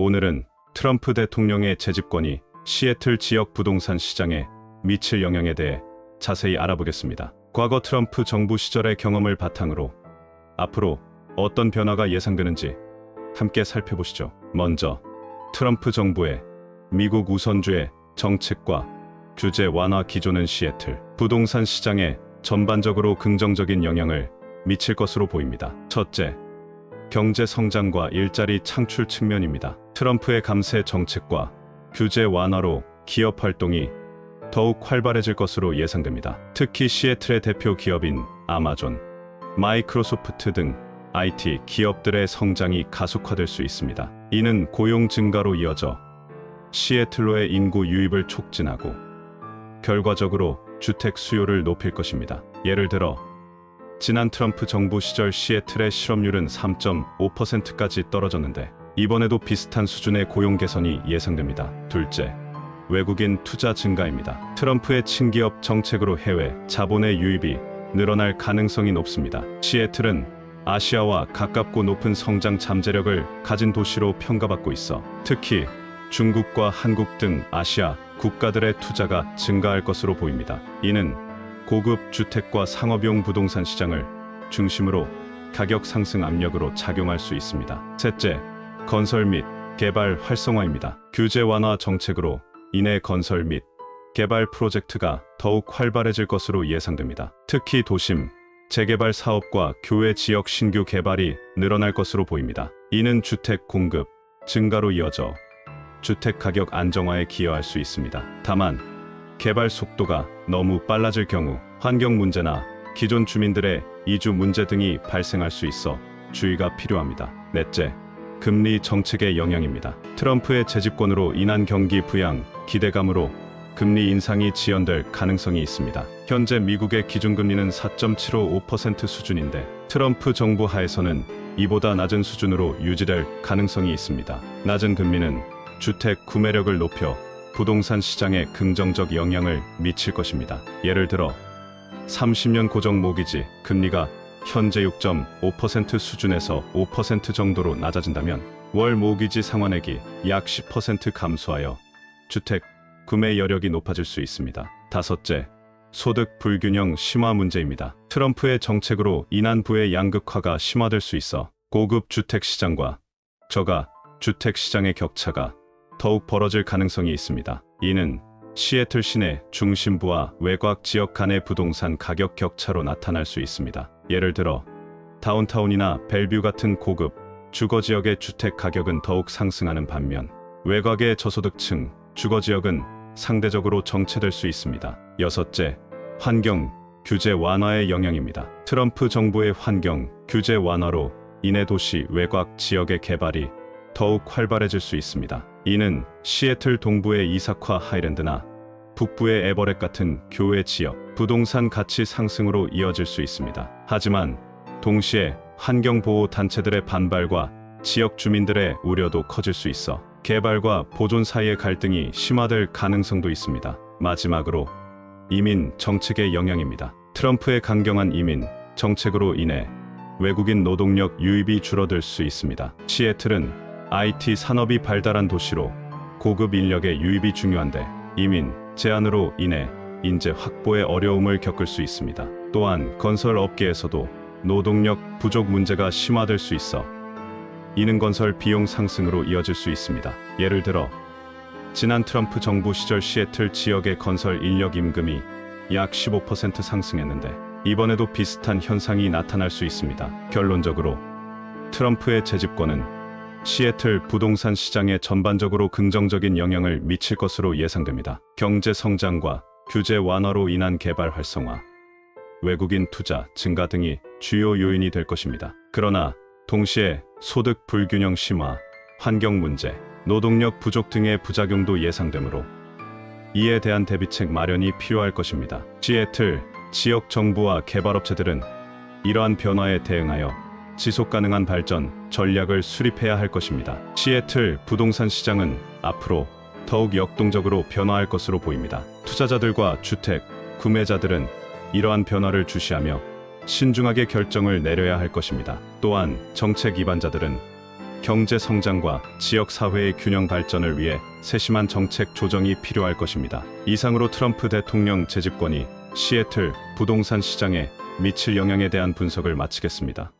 오늘은 트럼프 대통령의 재집권이 시애틀 지역 부동산 시장에 미칠 영향에 대해 자세히 알아보겠습니다. 과거 트럼프 정부 시절의 경험을 바탕으로 앞으로 어떤 변화가 예상되는지 함께 살펴보시죠. 먼저 트럼프 정부의 미국 우선주의 정책과 규제 완화 기조는 시애틀 부동산 시장에 전반적으로 긍정적인 영향을 미칠 것으로 보입니다. 첫째, 경제 성장과 일자리 창출 측면입니다. 트럼프의 감세 정책과 규제 완화로 기업 활동이 더욱 활발해질 것으로 예상됩니다. 특히 시애틀의 대표 기업인 아마존, 마이크로소프트 등 IT 기업들의 성장이 가속화될 수 있습니다. 이는 고용 증가로 이어져 시애틀로의 인구 유입을 촉진하고 결과적으로 주택 수요를 높일 것입니다. 예를 들어 지난 트럼프 정부 시절 시애틀의 실업률은 3.5%까지 떨어졌는데 이번에도 비슷한 수준의 고용 개선이 예상됩니다. 둘째, 외국인 투자 증가입니다. 트럼프의 친기업 정책으로 해외 자본의 유입이 늘어날 가능성이 높습니다. 시애틀은 아시아와 가깝고 높은 성장 잠재력을 가진 도시로 평가받고 있어 특히 중국과 한국 등 아시아 국가들의 투자가 증가할 것으로 보입니다. 이는 고급 주택과 상업용 부동산 시장을 중심으로 가격 상승 압력으로 작용할 수 있습니다. 셋째, 건설 및 개발 활성화입니다. 규제 완화 정책으로 인해 건설 및 개발 프로젝트가 더욱 활발해질 것으로 예상됩니다. 특히 도심, 재개발 사업과 교외 지역 신규 개발이 늘어날 것으로 보입니다. 이는 주택 공급 증가로 이어져 주택 가격 안정화에 기여할 수 있습니다. 다만 개발 속도가 너무 빨라질 경우 환경 문제나 기존 주민들의 이주 문제 등이 발생할 수 있어 주의가 필요합니다. 넷째, 금리 정책의 영향입니다. 트럼프의 재집권으로 인한 경기 부양 기대감으로 금리 인상이 지연될 가능성이 있습니다. 현재 미국의 기준금리는 4.755% 수준인데 트럼프 정부 하에서는 이보다 낮은 수준으로 유지될 가능성이 있습니다. 낮은 금리는 주택 구매력을 높여 부동산 시장에 긍정적 영향을 미칠 것입니다. 예를 들어 30년 고정 모기지 금리가 현재 6.5% 수준에서 5% 정도로 낮아진다면 월 모기지 상환액이 약 10% 감소하여 주택 구매 여력이 높아질 수 있습니다. 다섯째, 소득 불균형 심화 문제입니다. 트럼프의 정책으로 인한 부의 양극화가 심화될 수 있어 고급 주택 시장과 저가 주택 시장의 격차가 더욱 벌어질 가능성이 있습니다. 이는 시애틀 시내 중심부와 외곽 지역 간의 부동산 가격 격차로 나타날 수 있습니다. 예를 들어 다운타운이나 벨뷰 같은 고급 주거지역의 주택 가격은 더욱 상승하는 반면 외곽의 저소득층 주거지역은 상대적으로 정체될 수 있습니다. 여섯째, 환경 규제 완화의 영향입니다. 트럼프 정부의 환경 규제 완화로 인해 도시 외곽 지역의 개발이 더욱 활발해질 수 있습니다. 이는 시애틀 동부의 이사카 하이랜드나 북부의 에버렛 같은 교외 지역 부동산 가치 상승으로 이어질 수 있습니다. 하지만 동시에 환경보호 단체들의 반발과 지역 주민들의 우려도 커질 수 있어 개발과 보존 사이의 갈등이 심화될 가능성도 있습니다. 마지막으로 이민 정책의 영향입니다. 트럼프의 강경한 이민 정책으로 인해 외국인 노동력 유입이 줄어들 수 있습니다. 시애틀은 IT 산업이 발달한 도시로 고급 인력의 유입이 중요한데 이민 제한으로 인해 인재 확보에 어려움을 겪을 수 있습니다. 또한 건설 업계에서도 노동력 부족 문제가 심화될 수 있어 이는 건설 비용 상승으로 이어질 수 있습니다. 예를 들어 지난 트럼프 정부 시절 시애틀 지역의 건설 인력 임금이 약 15% 상승했는데 이번에도 비슷한 현상이 나타날 수 있습니다. 결론적으로 트럼프의 재집권은 시애틀 부동산 시장에 전반적으로 긍정적인 영향을 미칠 것으로 예상됩니다. 경제 성장과 규제 완화로 인한 개발 활성화, 외국인 투자 증가 등이 주요 요인이 될 것입니다. 그러나 동시에 소득 불균형 심화, 환경 문제, 노동력 부족 등의 부작용도 예상되므로 이에 대한 대비책 마련이 필요할 것입니다. 시애틀 지역 정부와 개발업체들은 이러한 변화에 대응하여 지속가능한 발전 전략을 수립해야 할 것입니다. 시애틀 부동산 시장은 앞으로 더욱 역동적으로 변화할 것으로 보입니다. 투자자들과 주택 구매자들은 이러한 변화를 주시하며 신중하게 결정을 내려야 할 것입니다. 또한 정책 입안자들은 경제 성장과 지역 사회의 균형 발전을 위해 세심한 정책 조정이 필요할 것입니다. 이상으로 트럼프 대통령 재집권이 시애틀 부동산 시장에 미칠 영향에 대한 분석을 마치겠습니다.